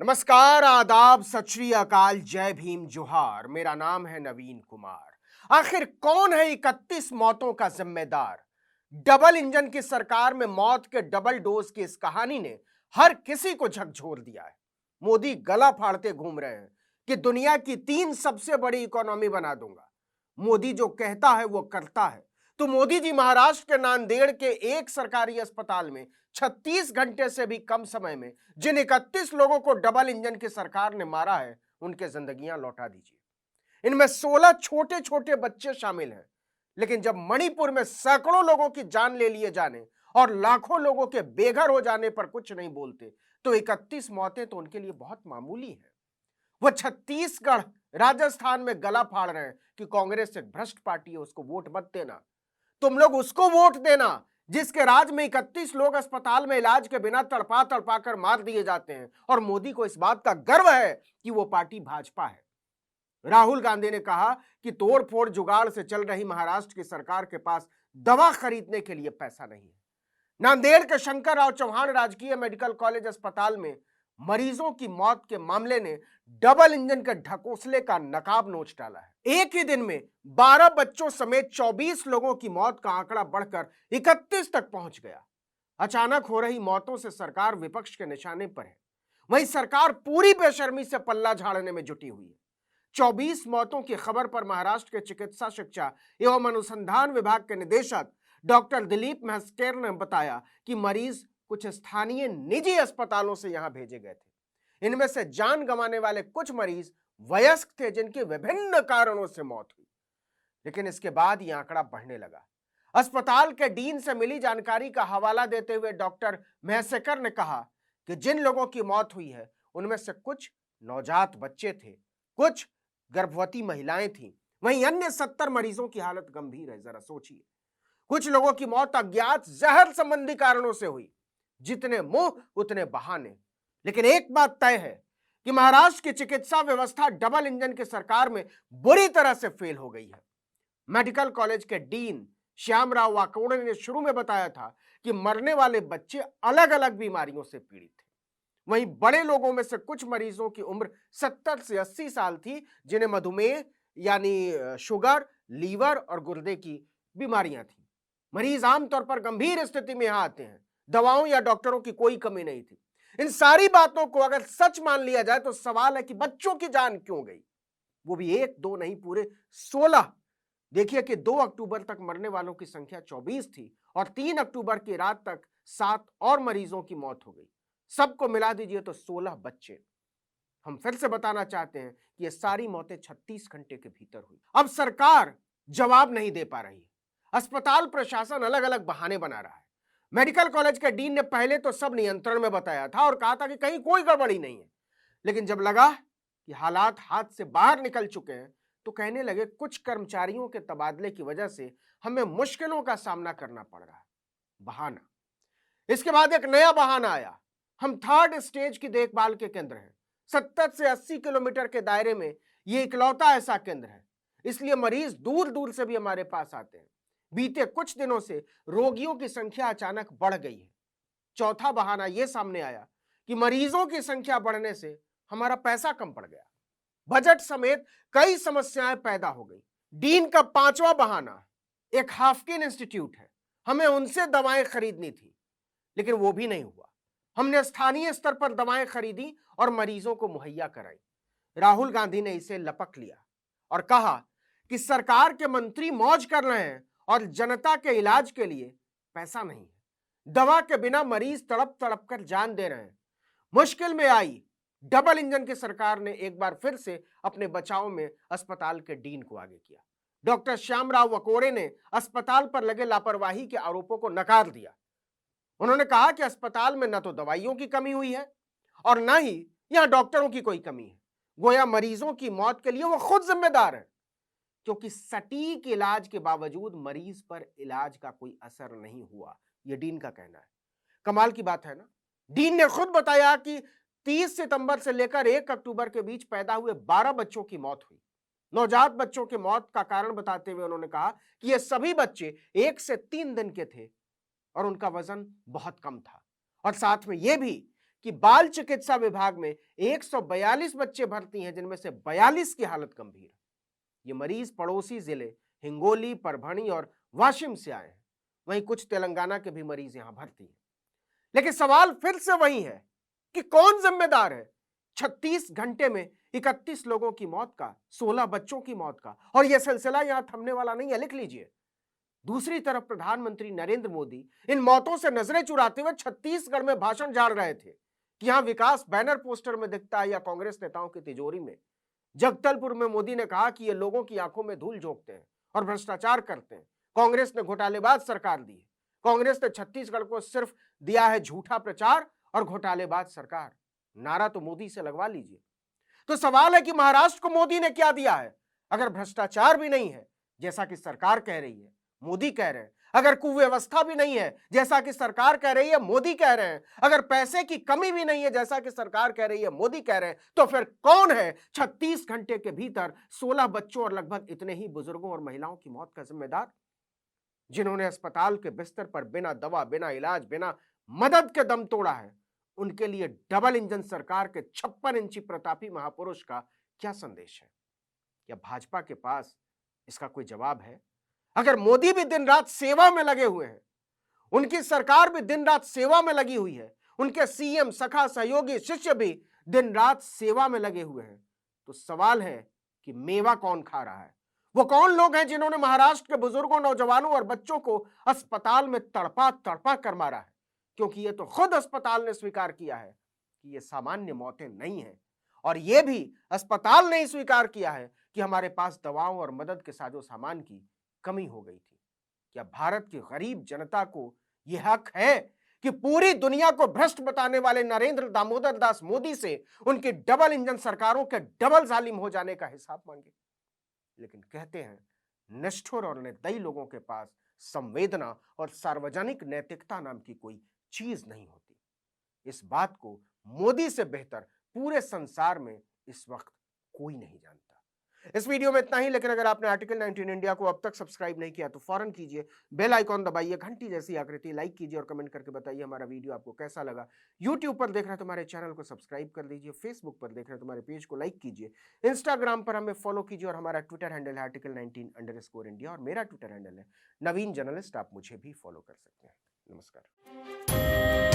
नमस्कार, आदाब, सत श्री अकाल, जय भीम, जोहार। मेरा नाम है नवीन कुमार। आखिर कौन है 31 मौतों का जिम्मेदार? डबल इंजन की सरकार में मौत के डबल डोज की इस कहानी ने हर किसी को झकझोर दिया है। मोदी गला फाड़ते घूम रहे हैं कि दुनिया की 3 सबसे बड़ी इकोनॉमी बना दूंगा। मोदी जो कहता है वो करता है। तो मोदी जी महाराष्ट्र के नांदेड़ के एक सरकारी अस्पताल में 36 घंटे से भी कम समय में जिन 31 लोगों को डबल इंजन की सरकार ने मारा है, उनके जिंदगियां लौटा दीजिए। इनमें 16 छोटे छोटे बच्चे शामिल हैं। लेकिन जब मणिपुर में सैकड़ों लोगों की जान ले लिए जाने और लाखों लोगों के बेघर हो जाने पर कुछ नहीं बोलते, तो 31 मौतें तो उनके लिए बहुत मामूली है। वह छत्तीसगढ़, राजस्थान में गला फाड़ रहे हैं कि कांग्रेस एक भ्रष्ट पार्टी है, उसको वोट मत देना। तुम लोग उसको वोट देना जिसके राज में 31 लोग अस्पताल में इलाज के बिना तड़पा तड़पा कर मार दिए जाते हैं, और मोदी को इस बात का गर्व है कि वो पार्टी भाजपा है। राहुल गांधी ने कहा कि तोड़फोड़ जुगाड़ से चल रही महाराष्ट्र की सरकार के पास दवा खरीदने के लिए पैसा नहीं है। नांदेड़ के शंकर राव चौहान राजकीय मेडिकल कॉलेज अस्पताल में मरीजों की मौत के मामले ने डबल इंजन के ढकोसले का नकाब नोच डाला है। एक ही दिन में 12 बच्चों समेत 24 लोगों की मौत का आंकड़ा बढ़कर 31 तक पहुंच गया। अचानक हो रही मौतों से सरकार विपक्ष के निशाने पर है। वहीं सरकार पूरी बेशर्मी से पल्ला झाड़ने में जुटी हुई है। 24 मौतों की खबर पर महाराष्ट्र के चिकित्सा शिक्षा एवं अनुसंधान विभाग के निदेशक डॉक्टर दिलीप महस्केर ने बताया कि मरीज कुछ स्थानीय निजी अस्पतालों से यहां भेजे गए थे। इनमें से जान गंवाने वाले कुछ मरीज वयस्क थे जिनकी विभिन्न कारणों से मौत हुई। लेकिन इसके बाद यह आंकड़ा बढ़ने लगा। अस्पताल के डीन से मिली जानकारी का हवाला देते हुए डॉक्टर महसेकर ने कहा कि जिन लोगों की मौत हुई है उनमें से कुछ नवजात बच्चे थे, कुछ गर्भवती महिलाएं थीं। वहीं अन्य 70 मरीजों की हालत गंभीर है। जरा सोचिए, कुछ लोगों की मौत अज्ञात जहर संबंधी कारणों से हुई। जितने मुंह उतने बहाने। लेकिन एक बात तय है कि महाराष्ट्र की चिकित्सा व्यवस्था डबल इंजन की सरकार में बुरी तरह से फेल हो गई है। मेडिकल कॉलेज के डीन श्यामराव वाकोड़े ने शुरू में बताया था कि मरने वाले बच्चे अलग अलग बीमारियों से पीड़ित थे। वहीं बड़े लोगों में से कुछ मरीजों की उम्र 70 से 80 साल थी, जिन्हें मधुमेह यानी शुगर, लीवर और गुर्दे की बीमारियां थी। मरीज आमतौर पर गंभीर स्थिति में यहां आते हैं। दवाओं या डॉक्टरों की कोई कमी नहीं थी। इन सारी बातों को अगर सच मान लिया जाए तो सवाल है कि बच्चों की जान क्यों गई, वो भी एक दो नहीं, पूरे 16। देखिए कि 2 अक्टूबर तक मरने वालों की संख्या 24 थी और 3 अक्टूबर की रात तक 7 और मरीजों की मौत हो गई। सबको मिला दीजिए तो 16 बच्चे। हम फिर से बताना चाहते हैं कि ये सारी मौतें 36 घंटे के भीतर हुई। अब सरकार जवाब नहीं दे पा रही है। अस्पताल प्रशासन अलग अलग बहाने बना रहा है। मेडिकल कॉलेज के डीन ने पहले तो सब नियंत्रण में बताया था और कहा था कि कहीं कोई गड़बड़ी नहीं है। लेकिन जब लगा कि हालात हाथ से बाहर निकल चुके हैं तो कहने लगे कुछ कर्मचारियों के तबादले की वजह से हमें मुश्किलों का सामना करना पड़ रहा है। बहाना। इसके बाद एक नया बहाना आया, हम 3rd स्टेज की देखभाल के केंद्र हैं। 70 से 80 किलोमीटर के दायरे में यह इकलौता ऐसा केंद्र है, इसलिए मरीज दूर दूर से भी हमारे पास आते हैं। बीते कुछ दिनों से रोगियों की संख्या अचानक बढ़ गई है। चौथा बहाना यह सामने आया कि मरीजों की संख्या बढ़ने से हमारा पैसा कम पड़ गया। बजट समेत कई समस्याएं पैदा हो गई। डीन का 5वां बहाना एक हाफकिन इंस्टीट्यूट है, हमें उनसे दवाएं खरीदनी थी, लेकिन वो भी नहीं हुआ। हमने स्थानीय स्तर पर दवाएं खरीदी और मरीजों को मुहैया कराई। राहुल गांधी ने इसे लपक लिया और कहा कि सरकार के मंत्री मौज कर रहे हैं और जनता के इलाज के लिए पैसा नहीं है। दवा के बिना मरीज तड़प तड़प कर जान दे रहे हैं। मुश्किल में आई डबल इंजन की सरकार ने एक बार फिर से अपने बचाव में अस्पताल के डीन को आगे किया। डॉक्टर श्यामराव वकोड़े ने अस्पताल पर लगे लापरवाही के आरोपों को नकार दिया। उन्होंने कहा कि अस्पताल में न तो दवाइयों की कमी हुई है और न ही यहां डॉक्टरों की कोई कमी है। गोया मरीजों की मौत के लिए वो खुद जिम्मेदार है, क्योंकि सटीक इलाज के बावजूद मरीज पर इलाज का कोई असर नहीं हुआ। यह डीन का कहना है। कमाल की बात है ना। डीन ने खुद बताया कि 30 सितंबर से लेकर 1 अक्टूबर के बीच पैदा हुए 12 बच्चों की मौत हुई। नवजात बच्चों की मौत का कारण बताते हुए उन्होंने कहा कि ये सभी बच्चे 1 से 3 दिन के थे और उनका वजन बहुत कम था, और साथ में यह भी कि बाल चिकित्सा विभाग में 142 बच्चे भर्ती हैं, जिनमें से 42 की हालत गंभीर है। ये मरीज पड़ोसी जिले हिंगोली, परभणी और वाशिम से आए हैं। वहीं कुछ तेलंगाना के भी मरीज यहां भर्ती हैं। लेकिन सवाल फिर से वही है कि कौन जिम्मेदार है 36 घंटे में 31 लोगों की मौत का, 16 बच्चों की मौत का। और यह सिलसिला यहां थमने वाला नहीं है, लिख लीजिए। दूसरी तरफ प्रधानमंत्री नरेंद्र मोदी इन मौतों से नजरें चुराते हुए छत्तीसगढ़ में भाषण झाड़ रहे थे कि यहां विकास बैनर पोस्टर में दिखता है या कांग्रेस नेताओं की तिजोरी में। जगदलपुर में मोदी ने कहा कि ये लोगों की आंखों में धूल झोंकते हैं और भ्रष्टाचार करते हैं। कांग्रेस ने घोटालेबाज सरकार दी है। कांग्रेस ने छत्तीसगढ़ को सिर्फ दिया है झूठा प्रचार और घोटालेबाज सरकार। नारा तो मोदी से लगवा लीजिए। तो सवाल है कि महाराष्ट्र को मोदी ने क्या दिया है? अगर भ्रष्टाचार भी नहीं है जैसा कि सरकार कह रही है, मोदी कह रहे हैं, अगर कुव्यवस्था भी नहीं है जैसा कि सरकार कह रही है, मोदी कह रहे हैं, अगर पैसे की कमी भी नहीं है जैसा कि सरकार कह रही है, मोदी कह रहे हैं, तो फिर कौन है 36 घंटे के भीतर 16 बच्चों और लगभग इतने ही बुजुर्गों और महिलाओं की मौत का जिम्मेदार, जिन्होंने अस्पताल के बिस्तर पर बिना दवा, बिना इलाज, बिना मदद के दम तोड़ा है? उनके लिए डबल इंजन सरकार के 56 इंची प्रतापी महापुरुष का क्या संदेश है? या भाजपा के पास इसका कोई जवाब है? अगर मोदी भी दिन रात सेवा में लगे हुए हैं, उनकी सरकार भी दिन रात सेवा में लगी हुई है, उनके सीएम, सखा, सहयोगी, शिष्य भी दिन रात सेवा में लगे हुए हैं, तो सवाल है कि मेवा कौन खा रहा है? वो कौन लोग हैं जिन्होंने महाराष्ट्र के बुजुर्गों, नौजवानों और बच्चों को अस्पताल में तड़पा तड़पा कर मारा है? क्योंकि ये तो खुद अस्पताल ने स्वीकार किया है कि ये सामान्य मौतें नहीं है। और ये भी अस्पताल ने ही स्वीकार किया है कि हमारे पास दवाओं और मदद के साजो सामान की कमी हो गई थी। क्या भारत की गरीब जनता को यह हक है कि पूरी दुनिया को भ्रष्ट बताने वाले नरेंद्र दामोदर दास मोदी से उनकी डबल इंजन सरकारों के डबल जालिम हो जाने का हिसाब मांगे? लेकिन कहते हैं, निष्ठुर और निर्दयी लोगों के पास संवेदना और सार्वजनिक नैतिकता नाम की कोई चीज नहीं होती। इस बात को मोदी से बेहतर पूरे संसार में इस वक्त कोई नहीं जानता। इस वीडियो में इतना ही, लेकिन अगर आपने आर्टिकल 19 इंडिया को अब तक सब्सक्राइब नहीं किया तो फौरन कीजिए, बेल आइकॉन दबाइए, घंटी जैसी आकृति, लाइक कीजिए और कमेंट करके बताइए हमारा वीडियो आपको कैसा लगा। यूट्यूब पर देख रहे हैं तो हमारे चैनल को सब्सक्राइब कर दीजिए, फेसबुक पर देख रहे हैं तो हमारे पेज को लाइक कीजिए, इंस्टाग्राम पर हमें फॉलो कीजिए और हमारा ट्विटर हैंडल है आर्टिकल 19_इंडिया और मेरा ट्विटर हैंडल है नवीन जर्नलिस्ट। आप मुझे भी फॉलो कर सकते हैं। नमस्कार।